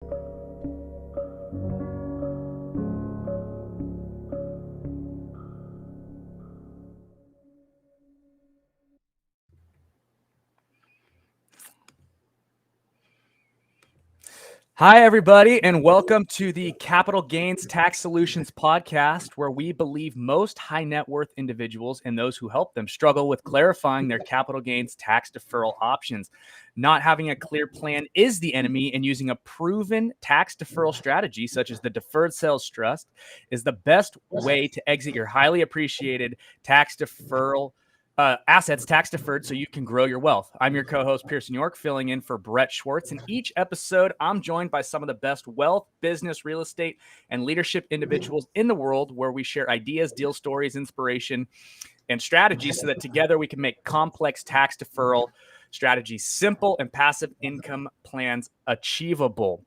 Hi, everybody, and welcome to the Capital Gains Tax Solutions podcast, where we believe most high net worth individuals and those who help them struggle with clarifying their capital gains tax deferral options. Not having a clear plan is the enemy, and using a proven tax deferral strategy, such as the Deferred Sales Trust, is the best way to exit your highly appreciated tax deferral assets tax deferred so you can grow your wealth. I'm your co-host, Pearson York, filling in for Brett Swarts. In each episode, I'm joined by some of the best wealth, business, real estate, and leadership individuals in the world, where we share ideas, deal stories, inspiration, and strategies so that together we can make complex tax deferral strategies simple and passive income plans achievable.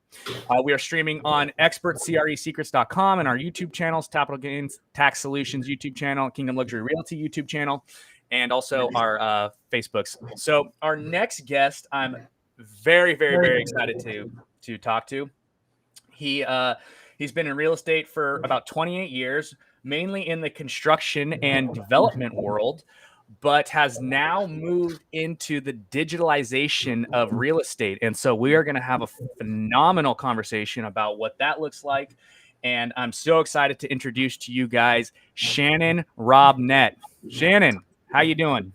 We are streaming on expertcresecrets.com and our YouTube channels, Capital Gains Tax Solutions YouTube channel, Kingdom Luxury Realty YouTube channel, and also our Facebooks. So our next guest, I'm very, very, very excited to talk to. He's been in real estate for about 28 years, mainly in the construction and development world, but has now moved into the digitalization of real estate. And so we are going to have a phenomenal conversation about what that looks like. And I'm so excited to introduce to you guys Shannon Robnett. Shannon, how you doing?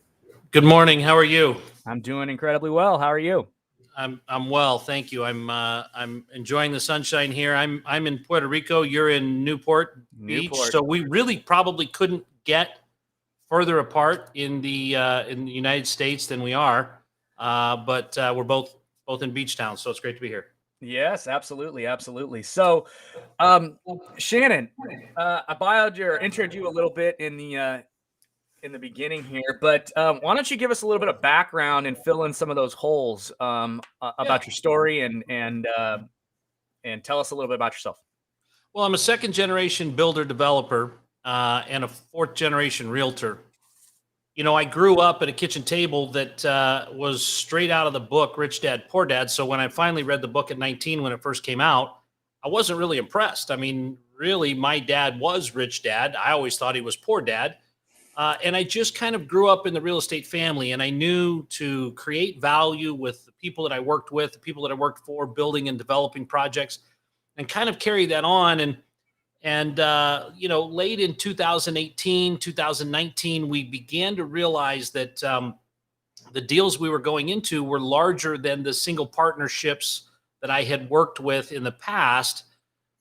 Good morning. How are you? I'm doing incredibly well. How are you? I'm well, thank you. I'm enjoying the sunshine here. I'm in Puerto Rico. You're in Newport Beach, so we really probably couldn't get further apart in the United States than we are. But we're both in beach towns, so it's great to be here. Yes, absolutely, absolutely. So, Shannon, I introed you a little bit in the beginning here, but why don't you give us a little bit of background and fill in some of those holes about your story and tell us a little bit about yourself. Well, I'm a second generation builder developer and a fourth generation realtor. You know, I grew up at a kitchen table that was straight out of the book, Rich Dad, Poor Dad. So when I finally read the book at 19, when it first came out, I wasn't really impressed. I mean, really, my dad was Rich Dad. I always thought he was Poor Dad. And I just kind of grew up in the real estate family, and I knew to create value with the people that I worked with, the people that I worked for, building and developing projects, and kind of carry that on. And you know, late in 2018, 2019, we began to realize that the deals we were going into were larger than the single partnerships that I had worked with in the past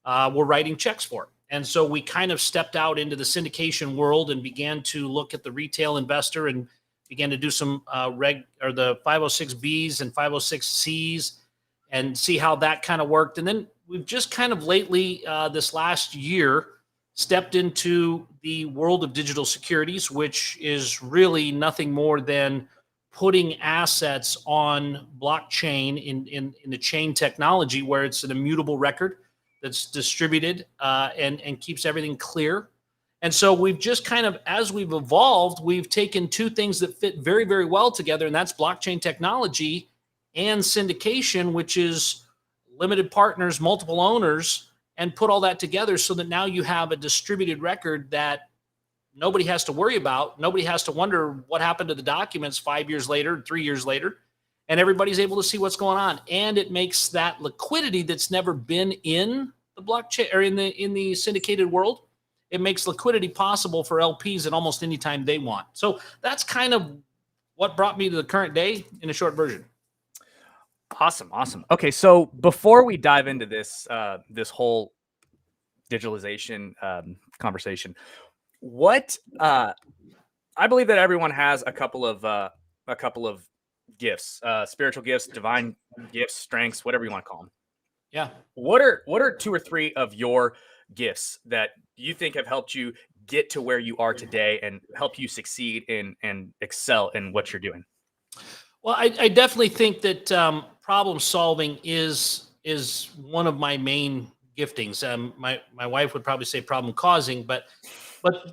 were writing checks for. And so we kind of stepped out into the syndication world and began to look at the retail investor and began to do some the 506Bs and 506Cs and see how that kind of worked. And then we've just kind of lately, this last year, stepped into the world of digital securities, which is really nothing more than putting assets on blockchain in the chain technology, where it's an immutable record that's distributed and keeps everything clear. And so we've just kind of, as we've evolved, we've taken two things that fit very, very well together, and that's blockchain technology and syndication, which is limited partners, multiple owners, and put all that together so that now you have a distributed record that nobody has to worry about. Nobody has to wonder what happened to the documents 5 years later, 3 years later. And everybody's able to see what's going on. And it makes that liquidity that's never been in the blockchain or in the syndicated world, it makes liquidity possible for LPs at almost any time they want. So that's kind of what brought me to the current day in a short version. Awesome. Okay, so before we dive into this this whole digitalization conversation, what I believe that everyone has a couple of gifts, spiritual gifts, divine gifts, strengths, whatever you want to call them. Yeah. What are two or three of your gifts that you think have helped you get to where you are today and help you succeed and excel in what you're doing? Well, I definitely think that problem solving is one of my main giftings. My wife would probably say problem causing, but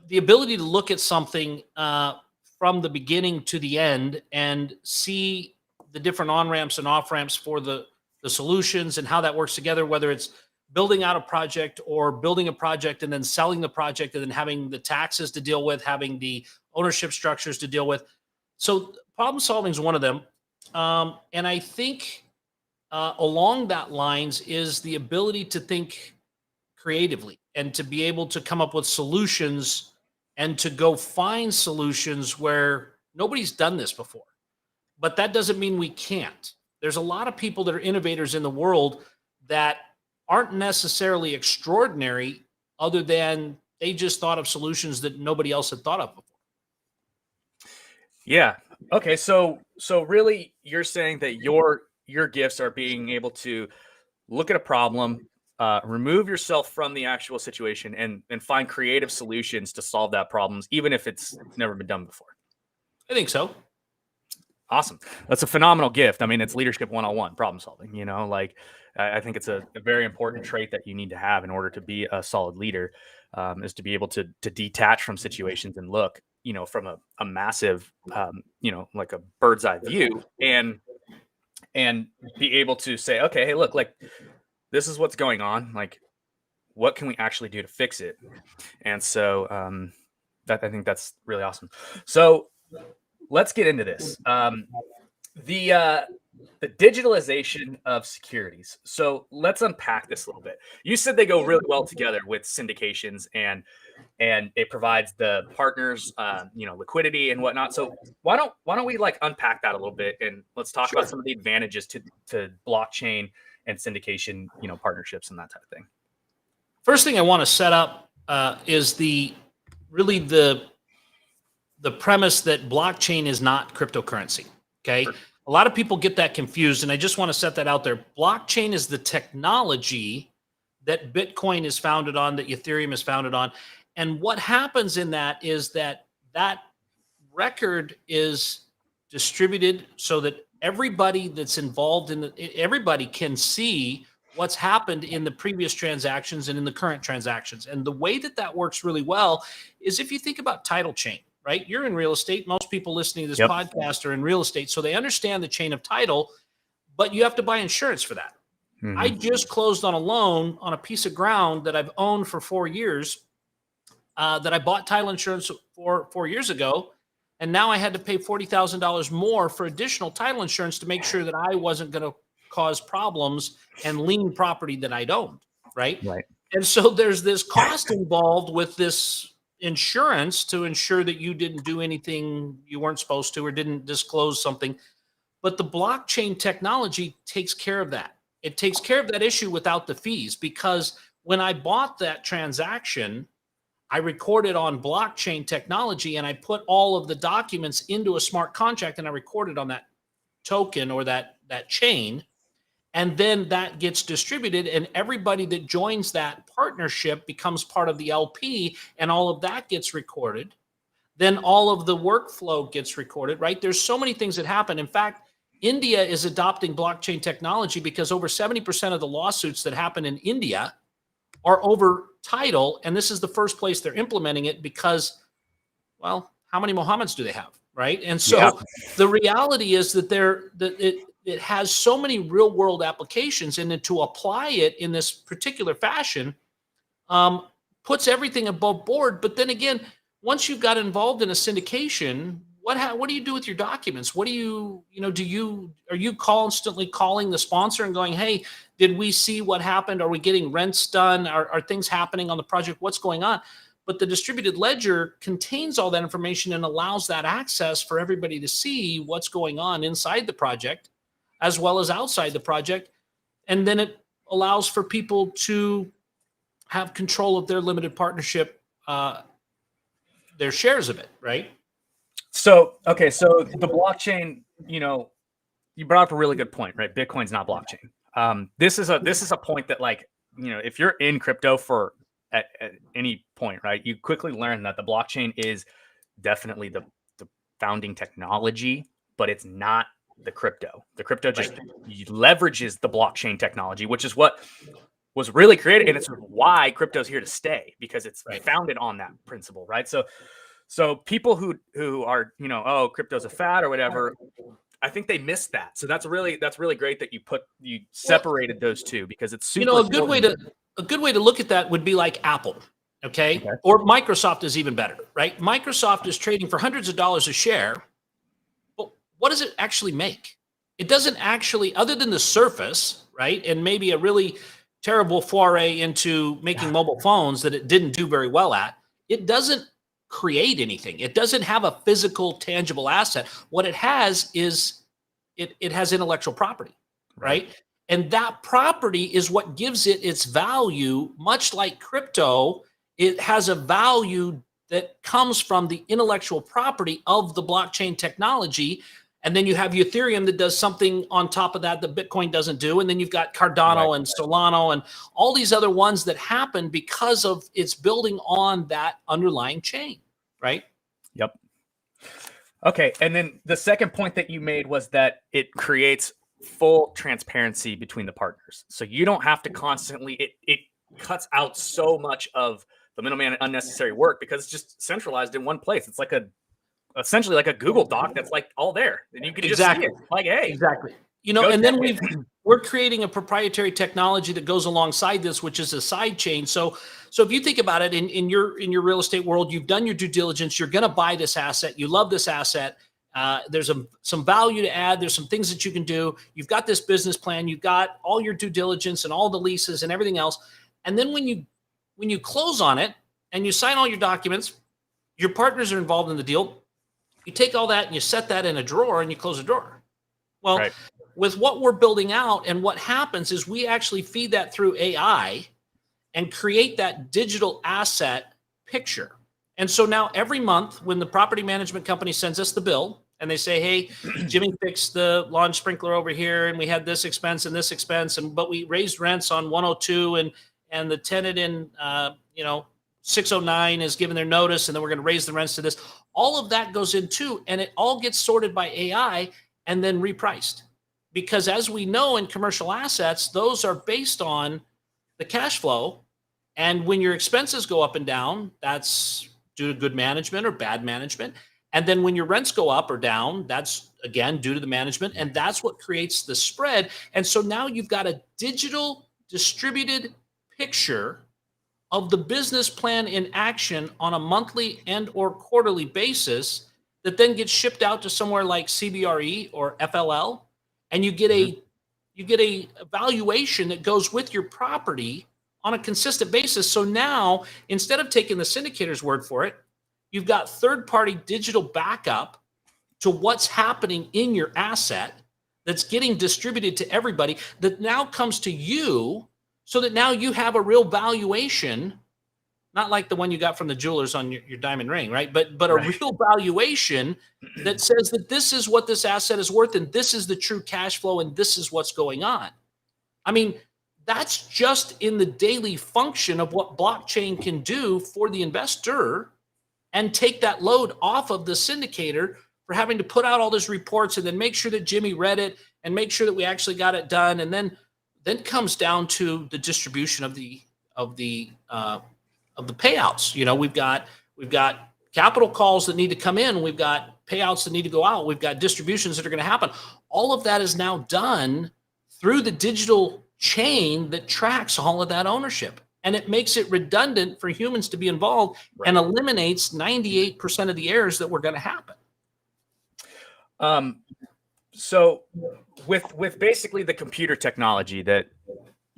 the ability to look at something from the beginning to the end and see the different on-ramps and off-ramps for the the solutions and how that works together, whether it's building out a project or building a project and then selling the project and then having the taxes to deal with, having the ownership structures to deal with. So problem solving is one of them. And I think along that lines is the ability to think creatively and to be able to come up with solutions and to go find solutions where nobody's done this before. But that doesn't mean we can't. There's a lot of people that are innovators in the world that aren't necessarily extraordinary, other than they just thought of solutions that nobody else had thought of before. Yeah. Okay. So really, you're saying that your gifts are being able to look at a problem, remove yourself from the actual situation, and find creative solutions to solve that problems, even if it's never been done before. I think so. Awesome. That's a phenomenal gift. I mean, it's leadership 101, problem solving. Like I think it's a very important trait that you need to have in order to be a solid leader, is to be able to detach from situations and look, from a massive, like a bird's eye view, and be able to say, okay, hey, look, like this is what's going on. Like, what can we actually do to fix it? And so I think that's really awesome. So let's get into this. The digitalization of securities. So let's unpack this a little bit. You said they go really well together with syndications, and it provides the partners, liquidity and whatnot. So why don't we like unpack that a little bit, and let's talk about some of the advantages to blockchain and syndication, partnerships and that type of thing. First thing I want to set up is the premise that blockchain is not cryptocurrency. Okay. Sure. A lot of people get that confused, and I just want to set that out there. Blockchain is the technology that Bitcoin is founded on, that Ethereum is founded on. And what happens in that is that record is distributed so that everybody that's involved in everybody can see what's happened in the previous transactions and in the current transactions. And the way that works really well is if you think about title chain. Right? You're in real estate. Most people listening to this podcast are in real estate. So they understand the chain of title, but you have to buy insurance for that. Mm-hmm. I just closed on a loan on a piece of ground that I've owned for 4 years, that I bought title insurance for 4 years ago. And now I had to pay $40,000 more for additional title insurance to make sure that I wasn't going to cause problems and lien property that I'd owned. Right. And so there's this cost involved with this insurance to ensure that you didn't do anything you weren't supposed to or didn't disclose something. But the blockchain technology takes care of that. It takes care of that issue without the fees, because when I bought that transaction, I recorded on blockchain technology and I put all of the documents into a smart contract and I recorded on that token or that chain. And then that gets distributed, and everybody that joins that partnership becomes part of the LP, and all of that gets recorded. Then all of the workflow gets recorded, right? There's so many things that happen. In fact, India is adopting blockchain technology because over 70% of the lawsuits that happen in India are over title. And this is the first place they're implementing it because, well, how many Mohammeds do they have, right? And so the reality is that it has so many real world applications, and then to apply it in this particular fashion puts everything above board. But then again, once you've got involved in a syndication, what do you do with your documents? What do you, are you constantly calling the sponsor and going, hey, did we see what happened? Are we getting rents done? Are things happening on the project? What's going on? But the distributed ledger contains all that information and allows that access for everybody to see what's going on inside the project as well as outside the project. And then it allows for people to have control of their limited partnership, their shares of it, right? So the blockchain, you brought up a really good point, right? Bitcoin's not blockchain. This is a point that, like, if you're in crypto at any point, right, you quickly learn that the blockchain is definitely the founding technology, but it's not the crypto. The crypto just leverages the blockchain technology, which is what was really created, and it's why crypto is here to stay, because it's founded on that principle, right? So people who are, crypto's a fad or whatever, I think they missed that. So that's really great that you separated those two, because it's super. A good way to look at that would be like Apple, okay? Or Microsoft is even better, right? Microsoft is trading for hundreds of dollars a share, but what does it actually make? It doesn't actually, other than the surface, right? And maybe a really terrible foray into making mobile phones that it didn't do very well at. It doesn't create anything. It doesn't have a physical, tangible asset. What it has is it has intellectual property, right? And that property is what gives it its value. Much like crypto, it has a value that comes from the intellectual property of the blockchain technology. And then you have Ethereum that does something on top of that Bitcoin doesn't do. And then you've got Cardano and Solana and all these other ones that happen because of it's building on that underlying chain, right? Yep. Okay. And then the second point that you made was that it creates full transparency between the partners. So you don't have to constantly, it cuts out so much of the middleman and unnecessary work, because it's just centralized in one place. It's like essentially like a Google Doc that's like all there, and you can just see it. Like, hey, exactly. And then we're creating a proprietary technology that goes alongside this, which is a side chain. So if you think about it in your real estate world, you've done your due diligence, you're going to buy this asset, you love this asset. There's some value to add. There's some things that you can do. You've got this business plan, you've got all your due diligence and all the leases and everything else. And then when you close on it and you sign all your documents, your partners are involved in the deal. You take all that and you set that in a drawer and you close the drawer. Well, with what we're building out, and what happens is we actually feed that through AI and create that digital asset picture. And so now every month when the property management company sends us the bill and they say, hey, Jimmy fixed the lawn sprinkler over here, and we had this expense and this expense, but we raised rents on 102, and the tenant in 609 is giving their notice, and then we're going to raise the rents to this. All of that goes in too, and it all gets sorted by AI and then repriced. Because as we know in commercial assets, those are based on the cash flow. And when your expenses go up and down, that's due to good management or bad management. And then when your rents go up or down, that's again due to the management. And that's what creates the spread. And so now you've got a digital distributed picture of the business plan in action on a monthly and or quarterly basis that then gets shipped out to somewhere like CBRE or FLL, and you get a valuation that goes with your property on a consistent basis. So now, instead of taking the syndicator's word for it, you've got third-party digital backup to what's happening in your asset that's getting distributed to everybody, that now comes to you, so that now you have a real valuation, not like the one you got from the jewelers on your diamond ring, right? But a real valuation that says that this is what this asset is worth, and this is the true cash flow, and this is what's going on. I mean, that's just in the daily function of what blockchain can do for the investor, and take that load off of the syndicator for having to put out all these reports and then make sure that Jimmy read it and make sure that we actually got it done. And then comes down to the distribution of the payouts. We've got capital calls that need to come in. We've got payouts that need to go out. We've got distributions that are going to happen. All of that is now done through the digital chain that tracks all of that ownership. And it makes it redundant for humans to be involved, and eliminates 98% of the errors that were going to happen. So with basically the computer technology that,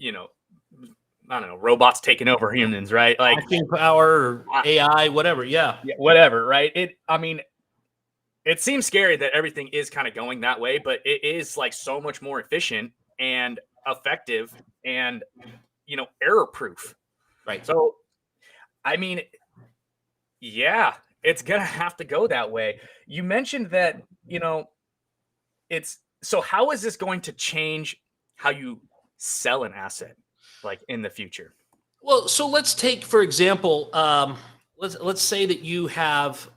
I don't know, robots taking over humans, right? Like power, or AI, whatever. Yeah, whatever. Right. It seems scary that everything is kind of going that way, but it is like so much more efficient and effective and, error proof. Right. So, I mean, yeah, it's going to have to go that way. You mentioned that, so how is this going to change how you sell an asset, like in the future? Well, so let's take, for example, let's say that you have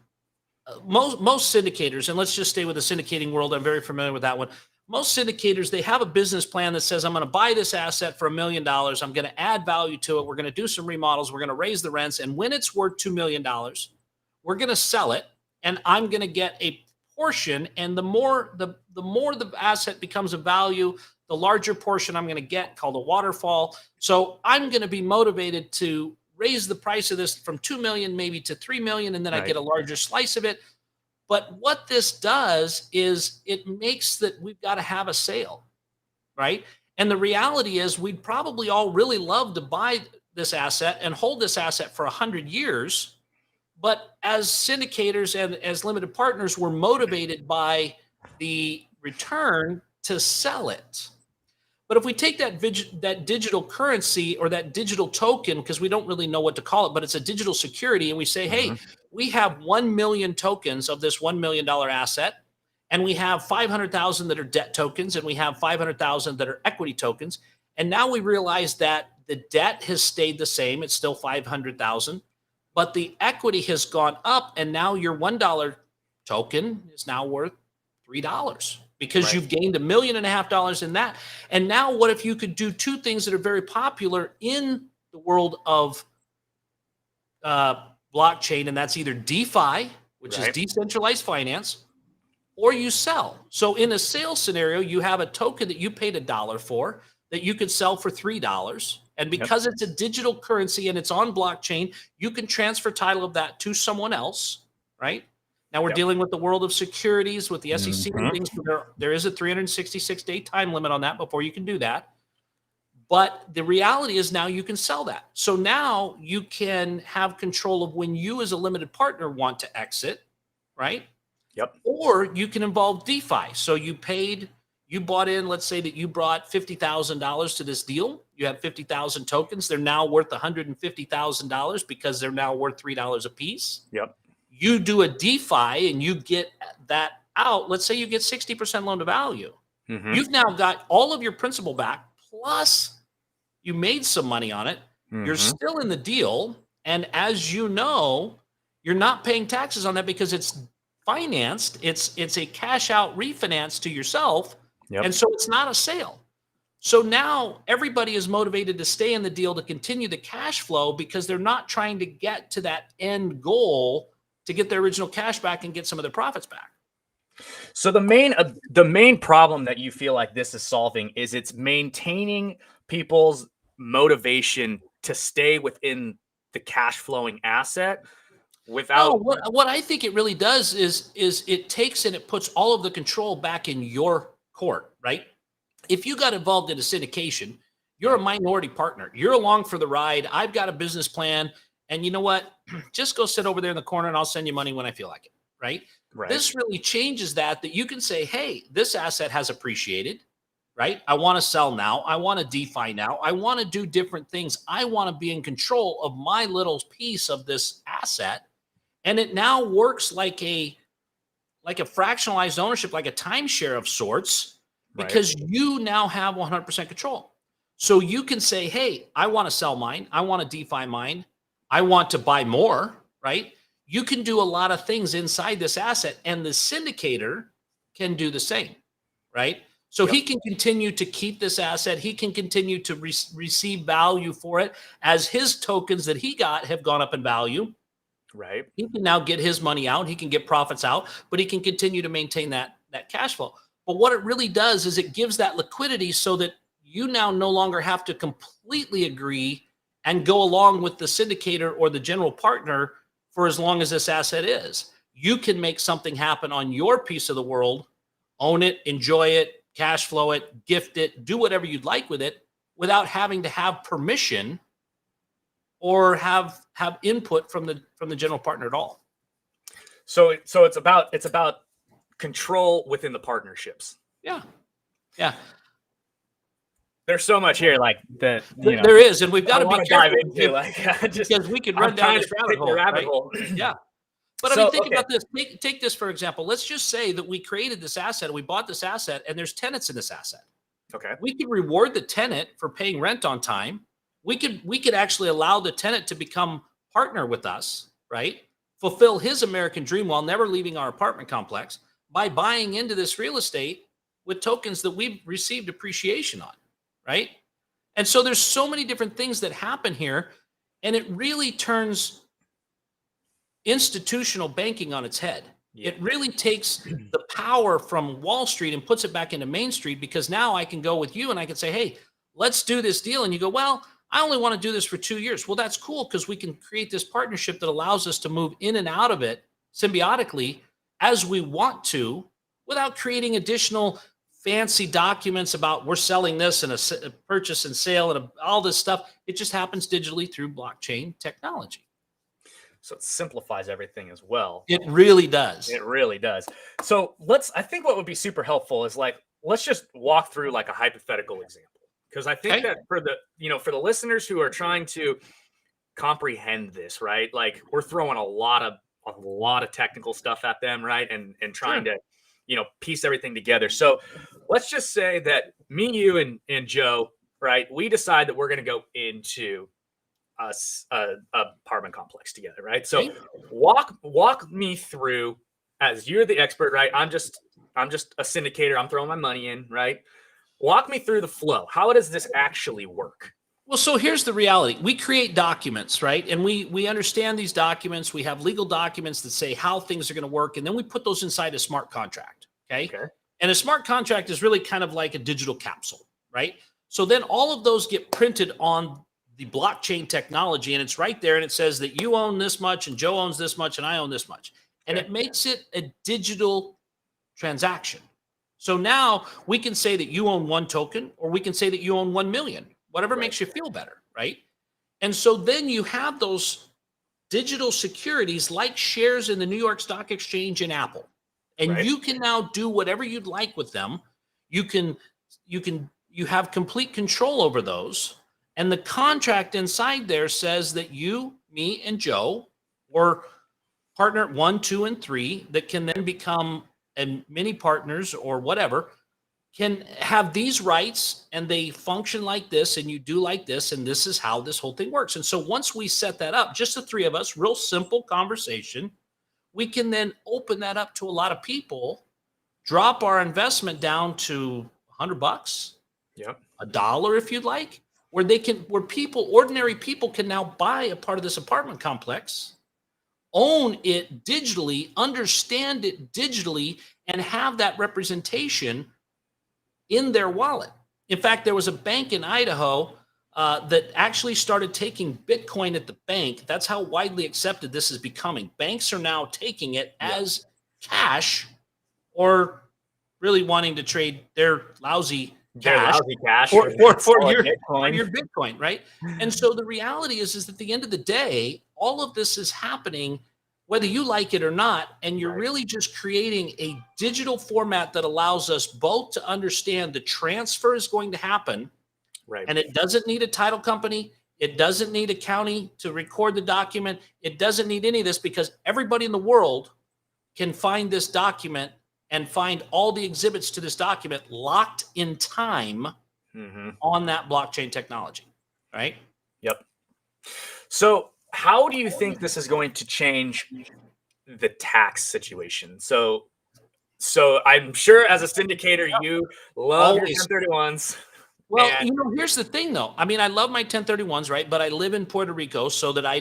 most syndicators, and let's just stay with the syndicating world. I'm very familiar with that one. Most syndicators, they have a business plan that says, I'm going to buy this asset for $1 million. I'm going to add value to it. We're going to do some remodels. We're going to raise the rents. And when it's worth $2 million, we're going to sell it. And I'm going to get a portion, and the more the asset becomes of value, the larger portion I'm going to get, called a waterfall. So I'm going to be motivated to raise the price of this from 2 million maybe to 3 million, and then I get a larger slice of it. But what this does is it makes that we've got to have a sale, right? And the reality is we'd probably all really love to buy this asset and hold this asset for 100 years. But as syndicators and as limited partners, we're motivated by the return to sell it. But if we take that digital currency or that digital token, because we don't really know what to call it, but it's a digital security, and we say, hey, we have 1 million tokens of this $1 million asset, and we have 500,000 that are debt tokens, and we have 500,000 that are equity tokens. And now we realize that the debt has stayed the same. It's still 500,000, but the equity has gone up, and now your $1 token is now worth $3 because you've gained $1.5 million in that. And now what if you could do two things that are very popular in the world of blockchain, and that's either DeFi, which is decentralized finance, or you sell. So in a sales scenario, you have a token that you paid $1 for that you could sell for $3. And because it's a digital currency and it's on blockchain, you can transfer title of that to someone else, right? Now we're dealing with the world of securities with the SEC and things. There is a 366-day time limit on that before you can do that. But the reality is now you can sell that. So now you can have control of when you as a limited partner want to exit, right? Or you can involve DeFi. So you bought in, let's say that you brought $50,000 to this deal. You have 50,000 tokens. They're now worth $150,000 because they're now worth $3 a piece. You do a DeFi and you get that out. Let's say you get 60% loan to value. You've now got all of your principal back, plus you made some money on it. You're still in the deal. And as you know, you're not paying taxes on that because it's financed. It's a cash out refinance to yourself. And so it's not a sale. So now everybody is motivated to stay in the deal to continue the cash flow because they're not trying to get to that end goal to get their original cash back and get some of their profits back. So the main problem that you feel like this is solving is it's maintaining people's motivation to stay within the cash flowing asset without. What I think it really does is it takes and it puts all of the control back in your court, right? If you got involved in a syndication, you're a minority partner. You're along for the ride. I've got a business plan. And you know what? Just go sit over there in the corner and I'll send you money when I feel like it, right? This really changes that you can say, hey, this asset has appreciated, right? I want to sell now. I want to DeFi now. I want to do different things. I want to be in control of my little piece of this asset. And it now works like a fractionalized ownership, like a timeshare of sorts, because you now have 100% control. So you can say, hey, I want to sell mine. I want to DeFi mine. I want to buy more, right? You can do a lot of things inside this asset, and the syndicator can do the same, right? So he can continue to keep this asset. He can continue to receive value for it as his tokens that he got have gone up in value. He can now get his money out. He can get profits out, but he can continue to maintain that cash flow. But what it really does is it gives that liquidity so that you now no longer have to completely agree and go along with the syndicator or the general partner for as long as this asset is. You can make something happen on your piece of the world, own it, enjoy it, cash flow it, gift it, do whatever you'd like with it without having to have permission or have input from the general partner at all. So it's about control within the partnerships. Yeah. There's so much here, like that. There is, and we've got to be dive careful into, because we could run down this rabbit hole. Yeah. But I mean, think about this. Take this, for example. Let's just say that we created this asset, we bought this asset, and there's tenants in this asset. We could reward the tenant for paying rent on time. We could actually allow the tenant to become partner with us, right? Fulfill his American dream while never leaving our apartment complex by buying into this real estate with tokens that we've received appreciation on, right? And so there's so many different things that happen here, and it really turns institutional banking on its head. It really takes the power from Wall Street and puts it back into Main Street, because now I can go with you and I can say, hey, let's do this deal. And you go, well, I only want to do this for 2 years. Well, that's cool, because we can create this partnership that allows us to move in and out of it symbiotically as we want to, without creating additional fancy documents about we're selling this and a purchase and sale and all this stuff. It just happens digitally through blockchain technology. So it simplifies everything as well. It really does. It really does. So I think what would be super helpful is let's just walk through like a hypothetical example. Because I think that for the listeners who are trying to comprehend this, right? Like we're throwing a lot of technical stuff at them, right? And trying to, piece everything together. So let's just say that me, you, and Joe, right? We decide that we're going to go into a apartment complex together, right? So walk me through, as you're the expert, right? I'm just a syndicator. I'm throwing my money in, right? Walk me through the flow. How does this actually work? Well, so here's the reality. We create documents, right? And we understand these documents. We have legal documents that say how things are going to work. And then we put those inside a smart contract, okay? And a smart contract is really kind of like a digital capsule, right? So then all of those get printed on the blockchain technology, and it's right there, and it says that you own this much and Joe owns this much and I own this much. And it makes it a digital transaction. So now we can say that you own 1 token, or we can say that you own 1 million, whatever makes you feel better, right? And so then you have those digital securities like shares in the New York Stock Exchange and Apple. And you can now do whatever you'd like with them. You have complete control over those. And the contract inside there says that you, me, and Joe, or partner 1, 2, and 3, that can then become mini partners or whatever, can have these rights, and they function like this, and you do like this, and this is how this whole thing works. And so once we set that up, just the 3 of us, real simple conversation, we can then open that up to a lot of people, drop our investment down to $100, $1 if you'd like, where ordinary people can now buy a part of this apartment complex, own it digitally, understand it digitally, and have that representation in their wallet. In fact, there was a bank in Idaho that actually started taking Bitcoin at the bank. That's how widely accepted this is becoming. Banks are now taking it as cash, or really wanting to trade their lousy cash for your Bitcoin, right? And so the reality is at the end of the day, all of this is happening whether you like it or not, and you're really just creating a digital format that allows us both to understand the transfer is going to happen, and it doesn't need a title company, it doesn't need a county to record the document, it doesn't need any of this, because everybody in the world can find this document and find all the exhibits to this document locked in time on that blockchain technology, right? Yep. So how do you think this is going to change the tax situation? So I'm sure as a syndicator, you love your 1031s. Well, here's the thing though. I mean, I love my 1031s, right? But I live in Puerto Rico, so that I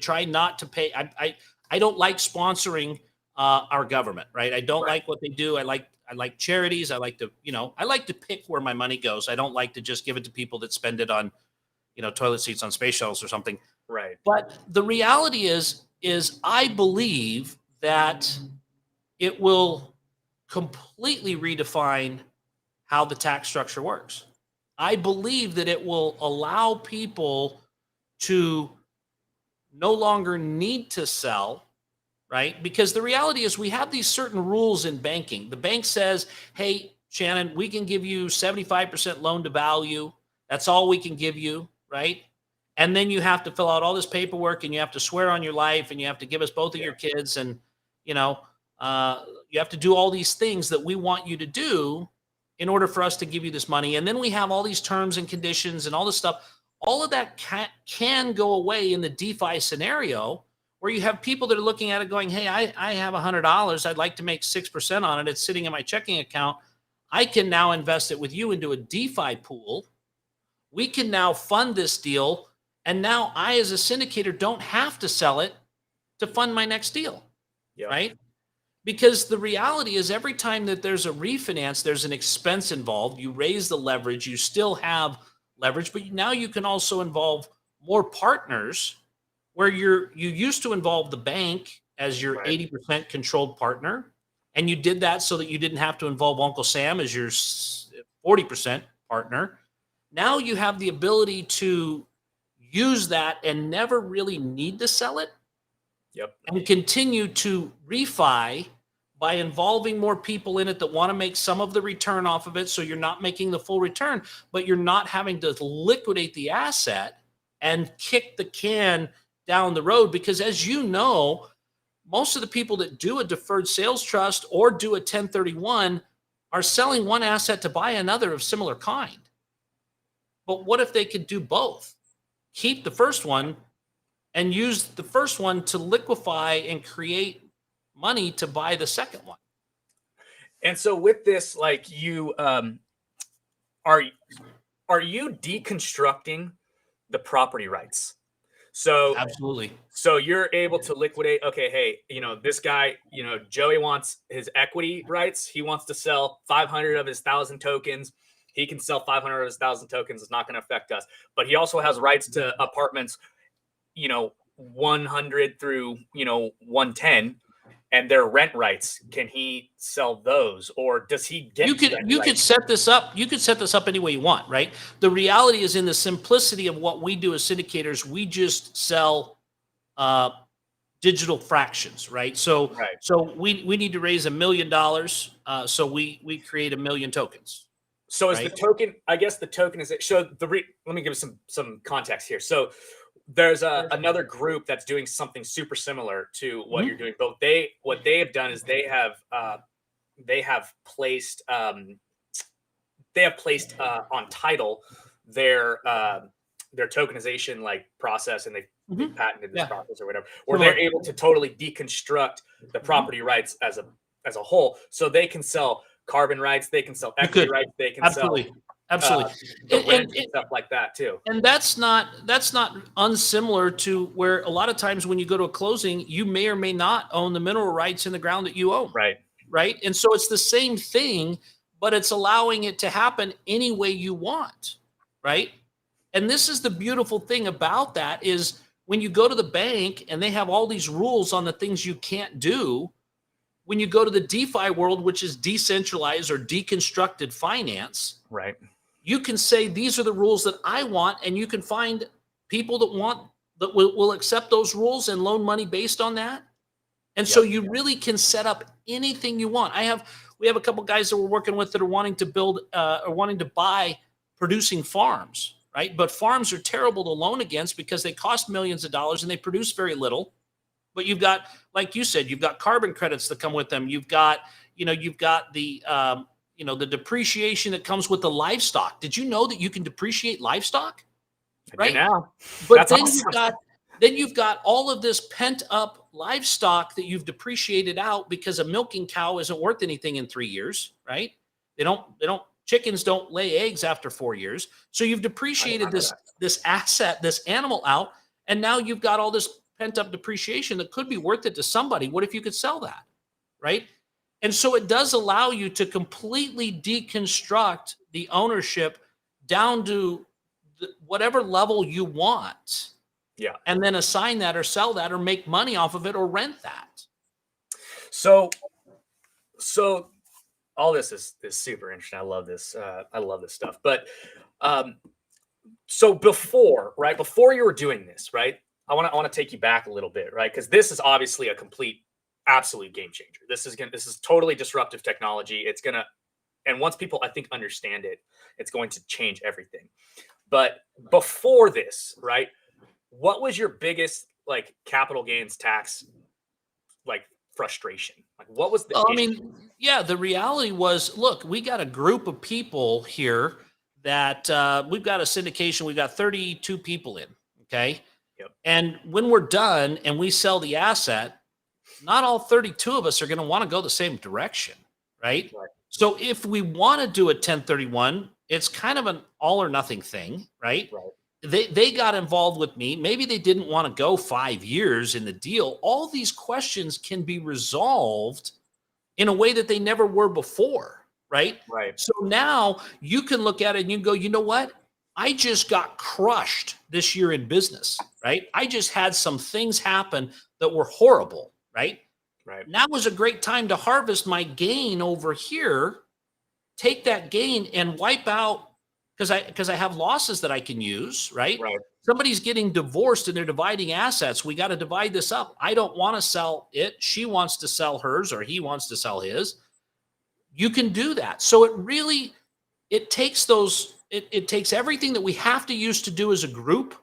try not to pay. I don't like sponsoring our government, right? I don't like what they do. I like charities. I like to pick where my money goes. I don't like to just give it to people that spend it on, toilet seats on space shuttles or something. Right. But the reality is I believe that it will completely redefine how the tax structure works. I believe that it will allow people to no longer need to sell, right? Because the reality is we have these certain rules in banking. The bank says, hey, Shannon, we can give you 75% loan to value. That's all we can give you, right? And then you have to fill out all this paperwork, and you have to swear on your life, and you have to give us both of your kids, and you have to do all these things that we want you to do in order for us to give you this money. And then we have all these terms and conditions and all this stuff. All of that can go away in the DeFi scenario, where you have people that are looking at it going, hey, I have $100. I'd like to make 6% on it. It's sitting in my checking account. I can now invest it with you into a DeFi pool. We can now fund this deal. And now I, as a syndicator, don't have to sell it to fund my next deal, right? Because the reality is every time that there's a refinance, there's an expense involved. You raise the leverage, you still have leverage, but now you can also involve more partners where you used to involve the bank as your Right. 80% controlled partner. And you did that so that you didn't have to involve Uncle Sam as your 40% partner. Now you have the ability to use that and never really need to sell it. Yep. And continue to refi by involving more people in it that want to make some of the return off of it. So you're not making the full return, but you're not having to liquidate the asset and kick the can down the road. Because as you know, most of the people that do a deferred sales trust or do a 1031 are selling one asset to buy another of similar kind. But what if they could do both? Keep the first one and use the first one to liquefy and create money to buy the second one. And so with this, like you, are you deconstructing the property rights? So Absolutely. So you're able to liquidate, okay, hey, this guy, Joey wants his equity rights. He wants to sell 500 of his 1,000 tokens. He can sell 500 of his 1,000 tokens. It's not going to affect us. But he also has rights to apartments, 100 through, 110, and their rent rights. Can he sell those, or does he get? You could set this up. You could set this up any way you want, right? The reality is, in the simplicity of what we do as syndicators, we just sell digital fractions, right? So we need to raise $1 million. So we create 1 million tokens. So is the token? I guess the token is it. So let me give some context here. So there's another group that's doing something super similar to what you're doing. But what they have done is they have placed on title their tokenization like process, and they patented this process or whatever, where they're able to totally deconstruct the property rights as a whole, so they can sell carbon rights, they can sell equity rights, they can sell the rent and stuff like that too. And that's not unsimilar to where a lot of times when you go to a closing, you may or may not own the mineral rights in the ground that you own. Right. And so it's the same thing, but it's allowing it to happen any way you want. Right. And this is the beautiful thing about that is when you go to the bank and they have all these rules on the things you can't do, when you go to the DeFi world, which is decentralized or deconstructed finance, right, you can say, these are the rules that I want. And you can find people that will accept those rules and loan money based on that. And so you really can set up anything you want. We have a couple guys that we're working with that are wanting to build or wanting to buy producing farms, right? But farms are terrible to loan against because they cost millions of dollars and they produce very little. But you've got, like you said, you've got carbon credits that come with them. You've got the the depreciation that comes with the livestock. Did you know that you can depreciate livestock? Right now, but that's then awesome. You've got all of this pent up livestock that you've depreciated out because a milking cow isn't worth anything in 3 years, right? Chickens don't lay eggs after 4 years. So you've depreciated this asset, this animal out, and now you've got all this pent up depreciation that could be worth it to somebody. What if you could sell that, right? And so it does allow you to completely deconstruct the ownership down to whatever level you want. Yeah. And then assign that or sell that or make money off of it or rent that. So all this is super interesting. I love this. I love this stuff. But so before you were doing this, right? I want to take you back a little bit, right? Because this is obviously a absolute game changer. This is totally disruptive technology. And once people, I think, understand it, it's going to change everything. But before this, right? What was your biggest capital gains tax frustration? What was the issue? The reality was, look, we got a group of people here that we've got a syndication. We've got 32 people in. Okay. Yep. And when we're done and we sell the asset, not all 32 of us are going to want to go the same direction. Right. So if we want to do a 1031, it's kind of an all or nothing thing. Right. They got involved with me. Maybe they didn't want to go 5 years in the deal. All these questions can be resolved in a way that they never were before, right? Right. So now you can look at it and you go, you know what? I just got crushed this year in business, right? I just had some things happen that were horrible, right? Right. Now is a great time to harvest my gain over here, take that gain and wipe out because I have losses that I can use, right? Right. Somebody's getting divorced and they're dividing assets. We got to divide this up. I don't want to sell it. She wants to sell hers or he wants to sell his. You can do that. So it takes it takes everything that we have to use to do as a group.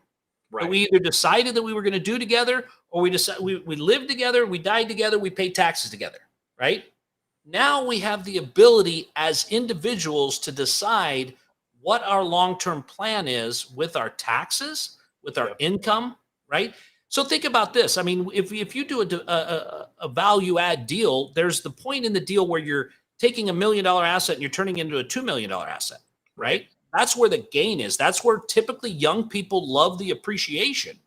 Right. That we either decided that we were going to do together, or we lived together, we died together, we paid taxes together, right? Now we have the ability as individuals to decide what our long-term plan is with our taxes, with our income, right? So think about this. I mean, if you do a value add deal, there's the point in the deal where you're taking $1 million asset and you're turning it into a $2 million asset, right? That's where the gain is. That's where typically young people love the appreciation.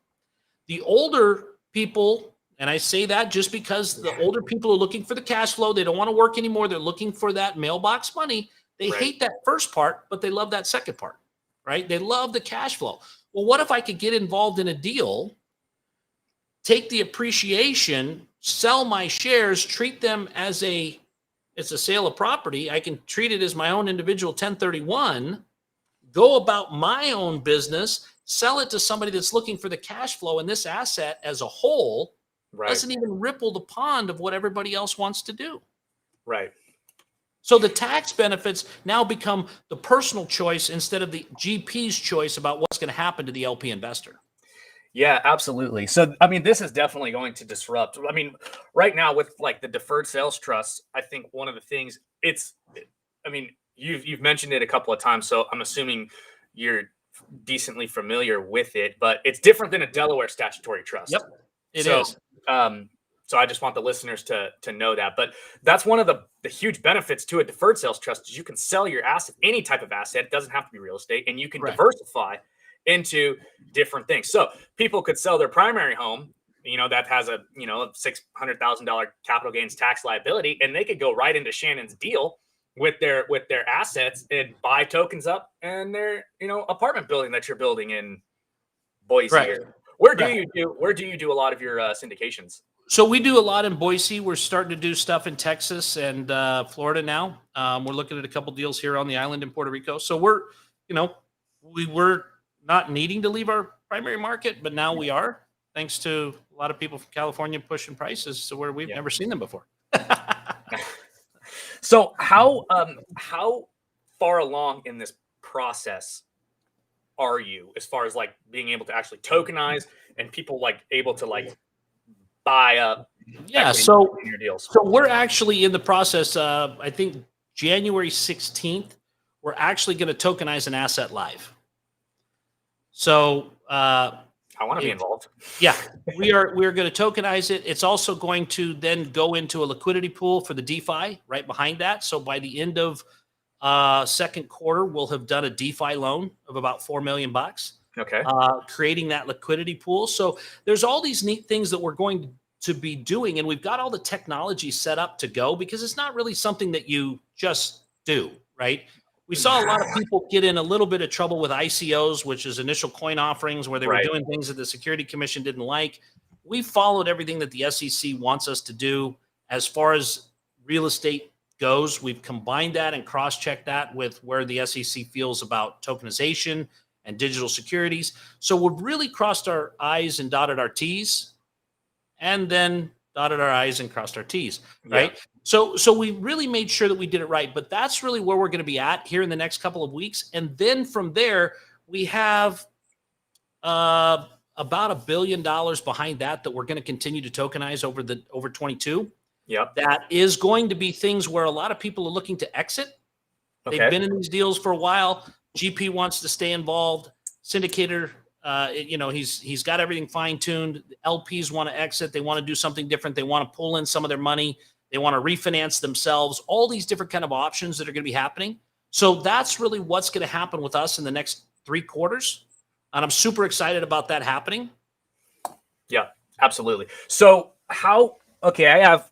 The older people, and I say that just because the older people are looking for the cash flow. They don't want to work anymore. They're looking for that mailbox money. They hate that first part, but they love that second part, right? They love the cash flow. Well, what if I could get involved in a deal, take the appreciation, sell my shares, treat them as it's a sale of property. I can treat it as my own individual 1031, go about my own business, sell it to somebody that's looking for the cash flow, and this asset as a whole doesn't even ripple the pond of what everybody else wants to do. Right. So the tax benefits now become the personal choice instead of the GP's choice about what's going to happen to the LP investor. Yeah, absolutely. So, I mean, this is definitely going to disrupt. I mean, right now with like the deferred sales trust, I think one of the things you've mentioned it a couple of times, so I'm assuming you're decently familiar with it, but it's different than a Delaware statutory trust. Yep, it is. So I just want the listeners to know that. But that's one of the huge benefits to a deferred sales trust is you can sell your asset, any type of asset. It doesn't have to be real estate, and you can diversify into different things. So people could sell their primary home, that has a $600,000 capital gains tax liability, and they could go right into Shannon's deal with their assets and buy tokens up and their apartment building that you're building in Boise. Right. Where do you do a lot of your syndications? So we do a lot in Boise. We're starting to do stuff in Texas and Florida now. We're looking at a couple deals here on the island in Puerto Rico. So we were not needing to leave our primary market, but now we are, thanks to a lot of people from California pushing prices to where we've never seen them before. So how far along in this process are you as far as like being able to actually tokenize and people like able to like buy up? So in your deals. So we're actually in the process. I think January 16th, we're actually going to tokenize an asset live. So I want to be involved. Yeah, we are going to tokenize it. It's also going to then go into a liquidity pool for the DeFi right behind that. So by the end of second quarter, we'll have done a DeFi loan of about $4 million. Okay. Creating that liquidity pool. So there's all these neat things that we're going to be doing, and we've got all the technology set up to go because it's not really something that you just do, right? We saw a lot of people get in a little bit of trouble with ICOs, which is initial coin offerings, where they were doing things that the Security Commission didn't like. We followed everything that the SEC wants us to do as far as real estate goes. We've combined that and cross-checked that with where the SEC feels about tokenization and digital securities. So we've really crossed our I's and dotted our T's, and then dotted our I's and crossed our T's, right? Yeah. So we really made sure that we did it right, but that's really where we're going to be at here in the next couple of weeks. And then from there, we have about $1 billion behind that we're going to continue to tokenize over 22. Yep. That is going to be things where a lot of people are looking to exit. Okay. They've been in these deals for a while. GP wants to stay involved. Syndicator, he's got everything fine-tuned. LPs want to exit. They want to do something different. They want to pull in some of their money. They want to refinance themselves. All these different kind of options that are going to be happening. So that's really what's going to happen with us in the next 3 quarters. And I'm super excited about that happening. Yeah, absolutely. So I have,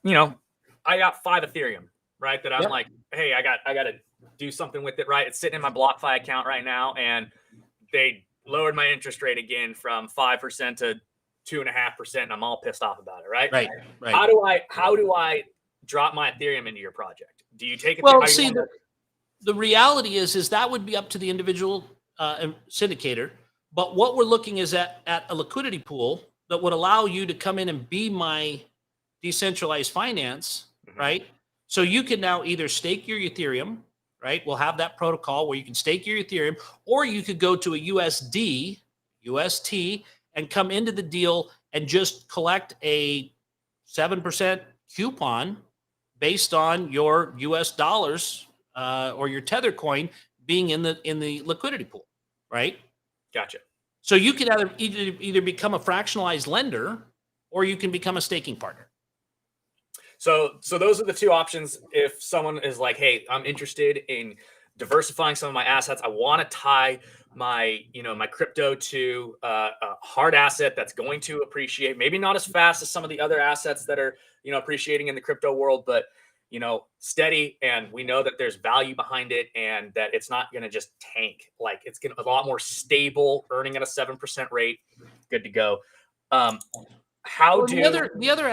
I got 5 Ethereum, right? That I'm like, hey, I got to do something with it, right? It's sitting in my BlockFi account right now, and they lowered my interest rate again from 5% to 2.5%, and I'm all pissed off about it, right? Right. How do I drop my Ethereum into your project? Do you take it? Well, see, the reality is that would be up to the individual syndicator. But what we're looking is at a liquidity pool that would allow you to come in and be my decentralized finance, right? So you can now either stake your Ethereum, right? We'll have that protocol where you can stake your Ethereum, or you could go to a USD, UST, and come into the deal and just collect a 7% coupon based on your US dollars or your Tether coin being in the liquidity pool, right? Gotcha. So you can either become a fractionalized lender, or you can become a staking partner. So those are the 2 options. If someone is like, hey, I'm interested in diversifying some of my assets, I want to tie my crypto to a hard asset that's going to appreciate, maybe not as fast as some of the other assets that are appreciating in the crypto world, but steady, and we know that there's value behind it, and that it's not going to just tank. Like, it's going to be a lot more stable, earning at a 7% rate. Good to go. The other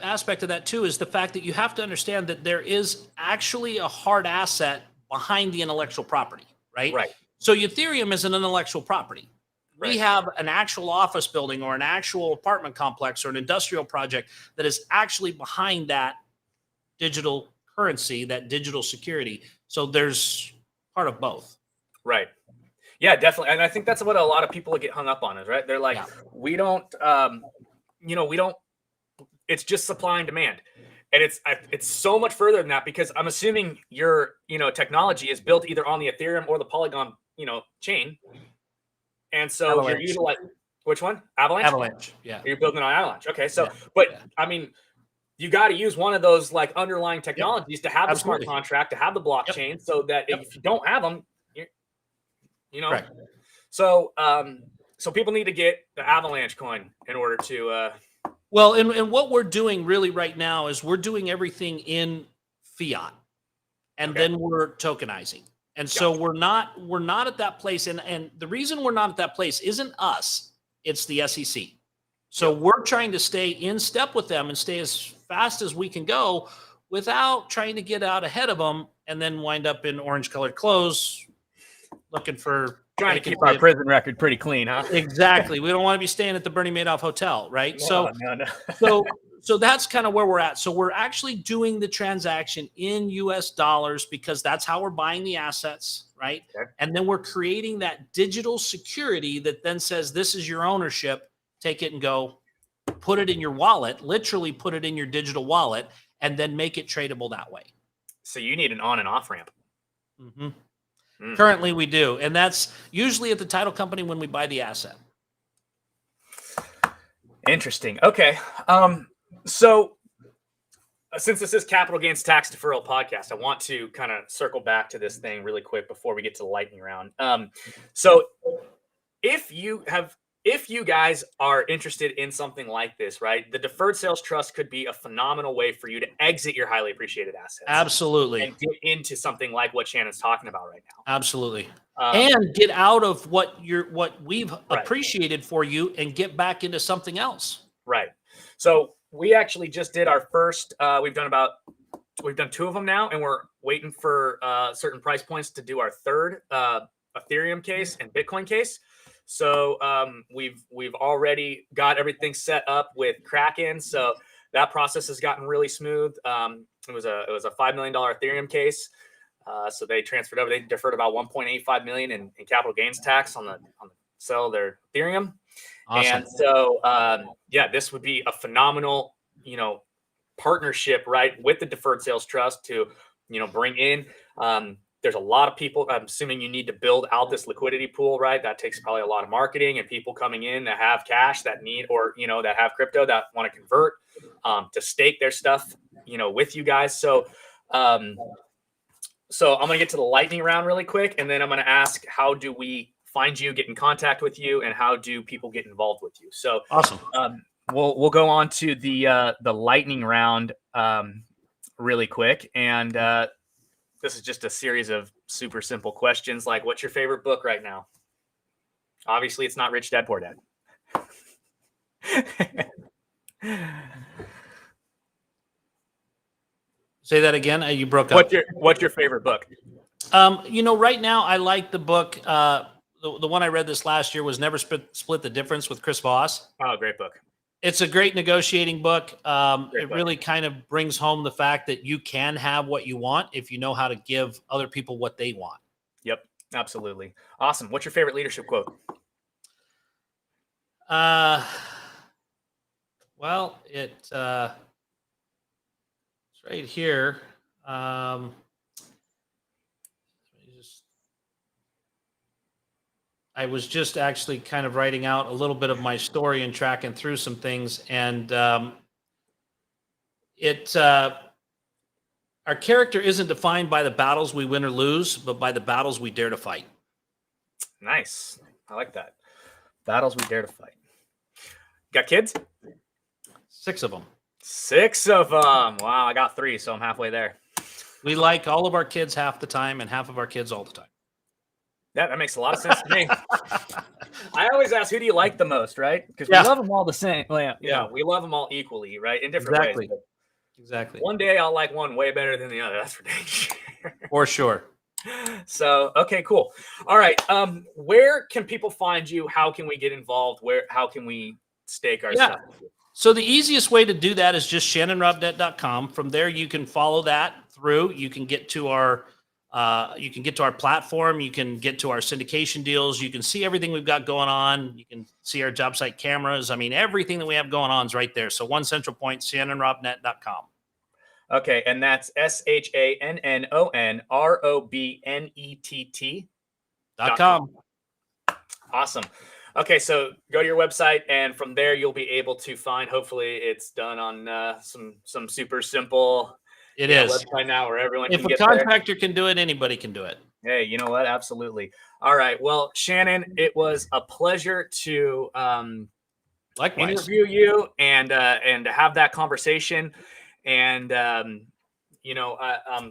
aspect of that too is the fact that you have to understand that there is actually a hard asset behind the intellectual property, right? Right. So Ethereum is an intellectual property. Right. We have an actual office building or an actual apartment complex or an industrial project that is actually behind that digital currency, that digital security. So there's part of both. Right. Yeah, definitely. And I think that's what a lot of people get hung up on is, right? They're like, we don't, it's just supply and demand. And it's so much further than that, because I'm assuming your, technology is built either on the Ethereum or the Polygon, chain. And so Avalanche. you're utilizing, which one? Avalanche? Avalanche. Yeah. You're building on Avalanche. Okay. So, I mean, you got to use one of those like underlying technologies to have the smart contract, to have the blockchain, so that if you don't have them, Right. So, so people need to get the Avalanche coin in order to. Well, and what we're doing really right now is we're doing everything in fiat, and then we're tokenizing. And so we're not at that place. And the reason we're not at that place isn't us, it's the SEC. So we're trying to stay in step with them and stay as fast as we can go without trying to get out ahead of them and then wind up in orange colored clothes looking for. Trying to keep our prison record pretty clean, huh? Exactly. We don't want to be staying at the Bernie Madoff hotel, right? No. So that's kind of where we're at. So we're actually doing the transaction in US dollars because that's how we're buying the assets, right? Okay. And then we're creating that digital security that then says, this is your ownership. Take it and go put it in your wallet, literally put it in your digital wallet, and then make it tradable that way. So you need an on and off ramp. Mm-hmm. Currently we do. And that's usually at the title company when we buy the asset. Interesting. Okay. So since this is capital gains tax deferral podcast, I want to kind of circle back to this thing really quick before we get to the lightning round. So if you guys are interested in something like this, right, the Deferred Sales Trust could be a phenomenal way for you to exit your highly appreciated assets. Absolutely. And get into something like what Shannon's talking about right now. Absolutely. And get out of what we've appreciated for you and get back into something else. Right. So we actually just did our first, we've done 2 of them now, and we're waiting for certain price points to do our third Ethereum case and Bitcoin case. So we've already got everything set up with Kraken. So that process has gotten really smooth. It was a $5 million Ethereum case. So they transferred over. They deferred about $1.85 million in capital gains tax on the sale of their Ethereum. Awesome. And so this would be a phenomenal partnership, right, with the Deferred Sales Trust to bring in. There's a lot of people. I'm assuming you need to build out this liquidity pool, right? That takes probably a lot of marketing and people coming in that have cash that need, or, that have crypto that want to convert to stake their stuff, with you guys. So, so I'm going to get to the lightning round really quick. And then I'm going to ask, how do we find you, get in contact with you, and how do people get involved with you? So awesome. We'll go on to the lightning round. really quick. And this is just a series of super simple questions. Like, what's your favorite book right now? Obviously, it's not Rich Dad, Poor Dad. Say that again. You broke up. What's your favorite book? Right now I like the book. The one I read this last year was Never Split the Difference with Chris Voss. Oh, great book. It's a great negotiating book. It really kind of brings home the fact that you can have what you want if you know how to give other people what they want. Yep, absolutely. Awesome. What's your favorite leadership quote? Well, it's right here. I was just actually kind of writing out a little bit of my story and tracking through some things, and our character isn't defined by the battles we win or lose, but by the battles we dare to fight. Nice. I like that. Battles we dare to fight. Got kids? 6 of them. 6 of them. Wow, I got 3, so I'm halfway there. We like all of our kids half the time and half of our kids all the time. Yeah, that makes a lot of sense to me. I always ask, who do you like the most, right? Because we love them all the same. Well, yeah, we love them all equally, right? In different ways. Exactly. One day I'll like one way better than the other. That's for dang sure. For sure. So, okay, cool. All right. Where can people find you? How can we get involved? How can we stake our stuff? So the easiest way to do that is just shannonrobnett.com. From there, you can follow that through. You can get to our platform. You can get to our syndication deals. You can see everything we've got going on. You can see our job site cameras. I mean, everything that we have going on is right there. So one central point, shannonrobnett.com. Okay, and that's SHANNONROBNETT.com. Awesome. Okay, so go to your website, and from there you'll be able to find. Hopefully, it's done on some super simple. It is website now where everyone. If a contractor can do it, anybody can do it. Hey, you know what? Absolutely. All right. Well, Shannon, it was a pleasure to likewise interview you and to have that conversation. And I'm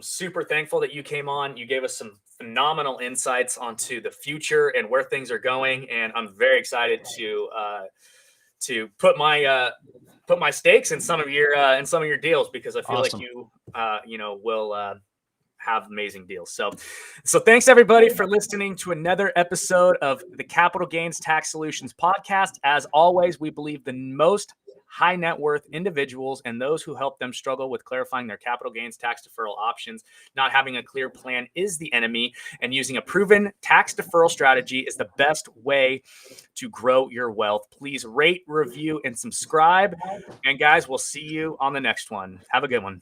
super thankful that you came on. You gave us some phenomenal insights onto the future and where things are going, and I'm very excited to put my stakes in some of your deals, because I feel like you will have amazing deals. So thanks everybody for listening to another episode of the Capital Gains Tax Solutions podcast. As always, we believe the most high net worth individuals and those who help them struggle with clarifying their capital gains tax deferral options. Not having a clear plan is the enemy, and using a proven tax deferral strategy is the best way to grow your wealth. Please rate, review, and subscribe. And guys, we'll see you on the next one. Have a good one.